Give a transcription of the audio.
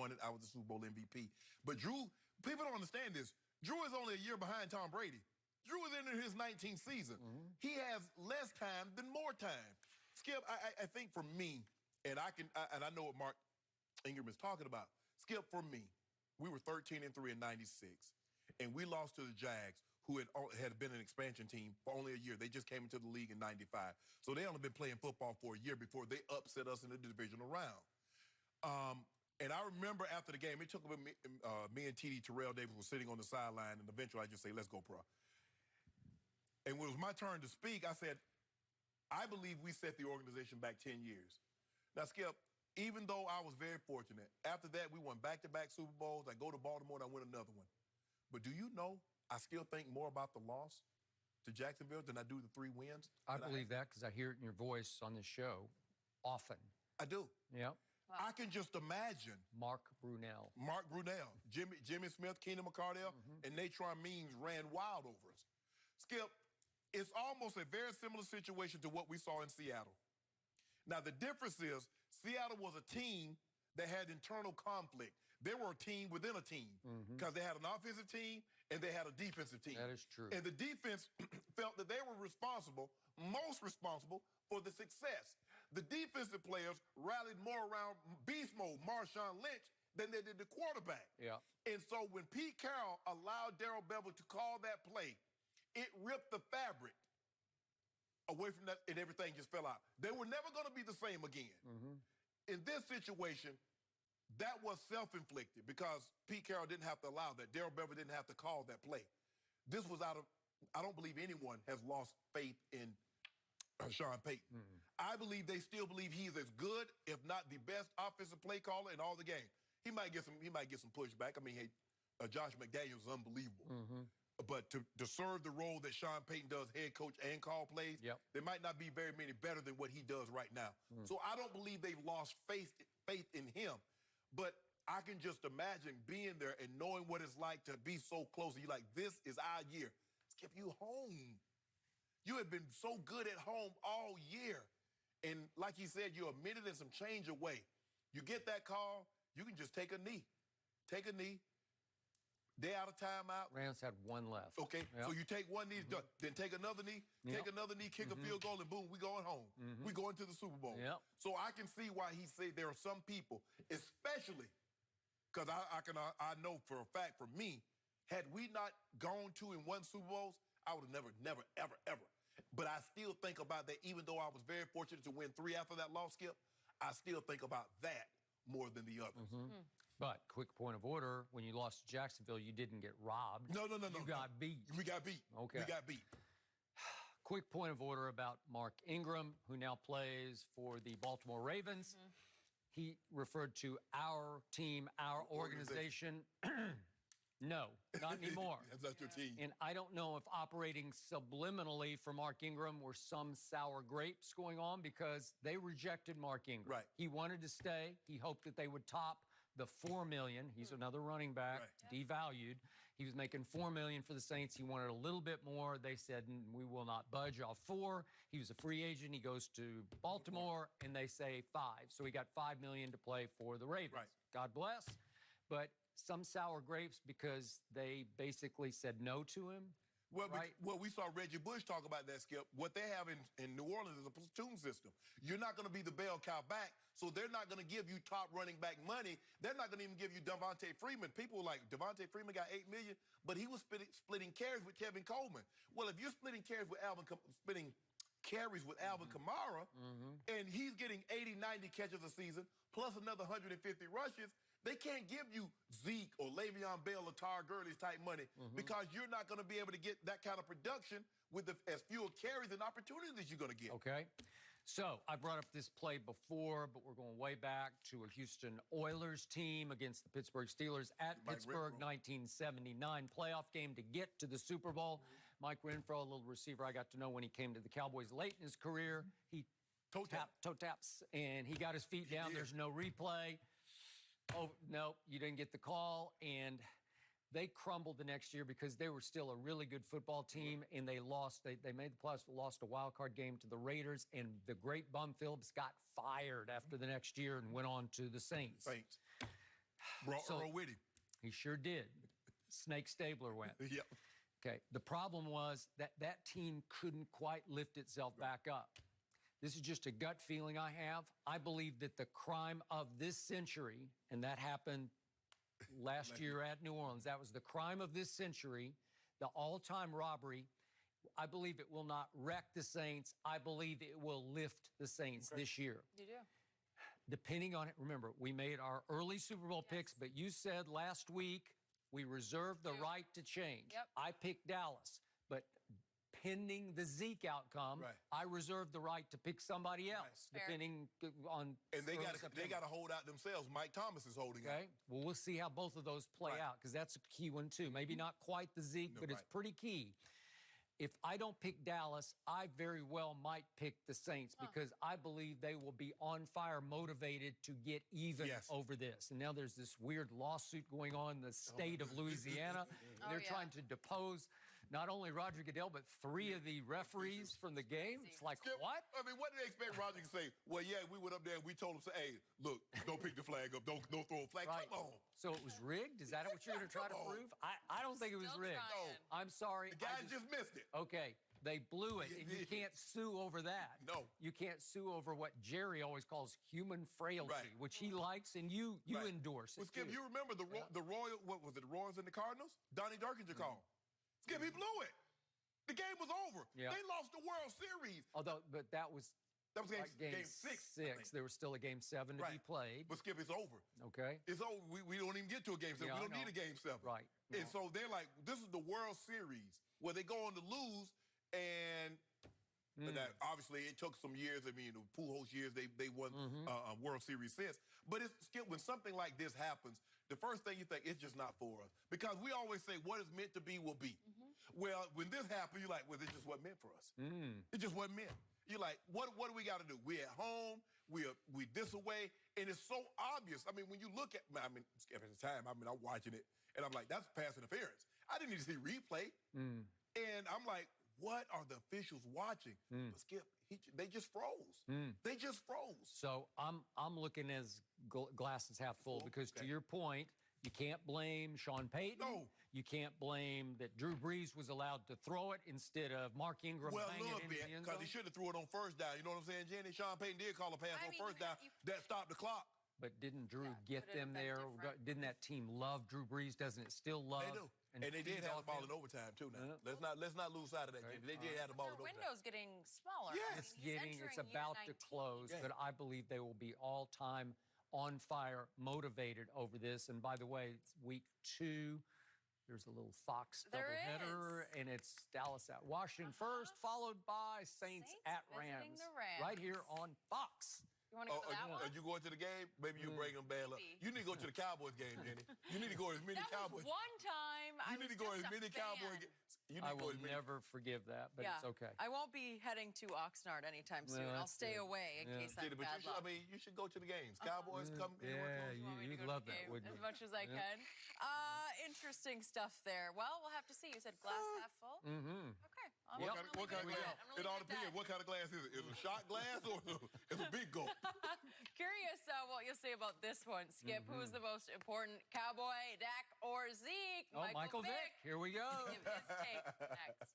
won it. I was the Super Bowl MVP. But Drew, people don't understand this. Drew is only a year behind Tom Brady. Drew is in his 19th season. He has less time than more time. Skip, I think for me, and I know what Mark Ingram is talking about. Skip, for me, we were 13-3 in '96, and we lost to the Jags, who had been an expansion team for only a year. They just came into the league in '95. So they only been playing football for a year before they upset us in the divisional round. And I remember after the game, it took me and T.D. Terrell Davis were sitting on the sideline, and eventually I just say, let's go, bro. And when it was my turn to speak, I said, I believe we set the organization back 10 years. Now, Skip, even though I was very fortunate, after that we won back-to-back Super Bowls. I go to Baltimore and I win another one. But do you know I still think more about the loss to Jacksonville than I do the 3 wins? I believe that because I hear it in your voice on this show often. I do. Yep. Wow. I can just imagine. Mark Brunell, Jimmy Smith, Keenan McCardell, and Natron Means ran wild over us. Skip, it's almost a very similar situation to what we saw in Seattle. Now, the difference is Seattle was a team that had internal conflict. They were a team within a team because they had an offensive team and they had a defensive team. That is true. And the defense felt that they were most responsible for the success. The defensive players rallied more around beast mode, Marshawn Lynch, than they did the quarterback. Yeah. And so when Pete Carroll allowed Darrell Bevel to call that play, it ripped the fabric away from that, and everything just fell out. They were never going to be the same again. In this situation, that was self-inflicted because Pete Carroll didn't have to allow that. Darrell Bevel didn't have to call that play. This was out of, I don't believe anyone has lost faith in Sean Payton. I believe they still believe he's as good, if not the best offensive play caller in all the game. He might get some pushback. I mean, hey, Josh McDaniels is unbelievable. But to serve the role that Sean Payton does, head coach and call plays, there might not be very many better than what he does right now. So I don't believe they've lost faith in him. But I can just imagine being there and knowing what it's like to be so close. And you're like, this is our year. Skip, you home. You have been so good at home all year. And like he said, you're a minute and some change away. You get that call, you can just take a knee. Take a knee. They out of timeout. Rams had 1 left. Okay, so you take 1 knee, done. Then take another knee, take another knee, kick a field goal, and boom, we going home. We going to the Super Bowl. So I can see why he said there are some people, especially because I know for a fact, for me, had we not gone to and won Super Bowls, I would have never, ever. But I still think about that, even though I was very fortunate to win 3 after that loss, Skip, I still think about that more than the others. But, quick point of order, when you lost to Jacksonville, you didn't get robbed. No. You got beat. We got beat. Okay. We got beat. Quick point of order about Mark Ingram, who now plays for the Baltimore Ravens. He referred to our team, our organization. No, not anymore. That's not your team. And I don't know if operating subliminally for Mark Ingram were some sour grapes going on because they rejected Mark Ingram. Right. He wanted to stay. He hoped that they would top the $4 million. He's another running back, devalued. He was making $4 million for the Saints. He wanted a little bit more. They said, we will not budge off 4. He was a free agent. He goes to Baltimore, and they say 5. So he got $5 million to play for the Ravens. God bless. But some sour grapes because they basically said no to him. Well, we saw Reggie Bush talk about that, Skip. What they have in New Orleans is a platoon system. You're not going to be the bell cow back, so they're not going to give you top running back money. They're not going to even give you Devontae Freeman. People were like, Devontae Freeman got $8 million, but he was splitting carries with Kevin Coleman. Well, if you're splitting carries with Alvin Kamara, and he's getting 80, 90 catches a season, plus another 150 rushes, they can't give you Zeke or Le'Veon Bell or Tar Gurley's type money because you're not going to be able to get that kind of production with as few carries and opportunities you're going to get. Okay. So I brought up this play before, but we're going way back to a Houston Oilers team against the Pittsburgh Steelers at Pittsburgh, 1979 playoff game to get to the Super Bowl. Mike Renfro, a little receiver I got to know when he came to the Cowboys late in his career. He toe taps, and he got his feet down. There's no replay. Oh, no, you didn't get the call. And they crumbled the next year because they were still a really good football team, and they lost. They made the playoffs, lost a wild card game to the Raiders, and the great Bum Phillips got fired after the next year and went on to the Saints. Brought Earl with him. He sure did. Snake Stabler went. Yep. Okay, the problem was that team couldn't quite lift itself back up. This is just a gut feeling I have. I believe that the crime of this century, and that happened last year at New Orleans, that was the crime of this century, the all-time robbery. I believe it will not wreck the Saints. I believe it will lift the Saints this year. You do. Depending on it, remember, we made our early Super Bowl picks, but you said last week we reserved the right to change. Yep. I picked Dallas, but pending the Zeke outcome, I reserved the right to pick somebody else, depending on. And they got to hold out themselves. Mike Thomas is holding out. Okay. Well, we'll see how both of those play out, because that's a key one too. Maybe not quite the Zeke, but it's pretty key. If I don't pick Dallas, I very well might pick the Saints because I believe they will be on fire, motivated to get even over this. And now there's this weird lawsuit going on in the state of Louisiana. They're trying to depose not only Roger Goodell, but 3 of the referees from the game. It's like, what? I mean, what do they expect Roger to say? Well, yeah, we went up there and we told him, hey, look, don't pick the flag up. Don't throw a flag. Come on. So it was rigged? Is that what you're going to try to prove? I don't think it was rigged. No. I'm sorry. The guy just missed it. Okay. They blew it, and you can't sue over that. No. You can't sue over what Jerry always calls human frailty, which he likes and you endorse. Well, Skip, you remember the Royal, what was it, the Royals and the Cardinals? Donnie Darkinger called. Skip, he blew it. The game was over. Yeah. They lost the World Series. But that was game 6. There was still a game 7 to be played. But Skip, it's over. Okay. It's over. We don't even get to a game 7. Yeah, we don't need a game 7. Right. And so they're like, this is the World Series where they go on to lose, and that obviously it took some years. I mean, the Pujols years, they won a World Series since. But it's, Skip, when something like this happens, the first thing you think, it's just not for us. Because we always say, what is meant to be will be. Well, when this happened, you're like, well, this just wasn't meant for us. It just wasn't meant. You're like, what do we got to do? We at home, we this away, and it's so obvious. I mean, when you look at, I mean, Skip, at the time, I'm watching it, and I'm like, that's pass interference. I didn't need to see replay. And I'm like, what are the officials watching? But Skip, they just froze. They just froze. So I'm looking as glasses half full because to your point, you can't blame Sean Payton. No. You can't blame that Drew Brees was allowed to throw it instead of Mark Ingram banging it in the end zone. Because he should have threw it on first down. You know what I'm saying, Jenny? Sean Payton did call a pass on first down. That stopped the clock. But didn't Drew get them there? Didn't that team love Drew Brees? Doesn't it still love? They do. And they did have the ball in overtime, too, now. Let's not lose sight of that, Jimmy. They did have the ball in overtime. Their window's getting smaller. Yes. It's about to close, but I believe they will be all-time on fire, motivated over this. And by the way, it's week 2. There's a little Fox doubleheader, and it's Dallas at Washington first, followed by Saints at Rams. Right here on Fox. You want to go to that one? Are you going to the game? Maybe you bring them bad luck. You need to go to the Cowboys game, Jenny. You need to go to as many Cowboys. That was one time. You need to go to as many Cowboys games. I will never forgive that, but it's okay. I won't be heading to Oxnard anytime soon. I'll stay away in case I'm bad luck. I mean, you should go to the games. Cowboys, come. Yeah, you'd love that, wouldn't you? As much as I can. Interesting stuff there. Well, we'll have to see. You said glass half full? Okay. What kind of glass? It all depends. What kind of glass is it? Is it a shot glass or is it a big gulp? Curious what you'll say about this one, Skip. Who's the most important, Cowboy, Dak, or Zeke? Michael Vick. Here we go. Give his take next.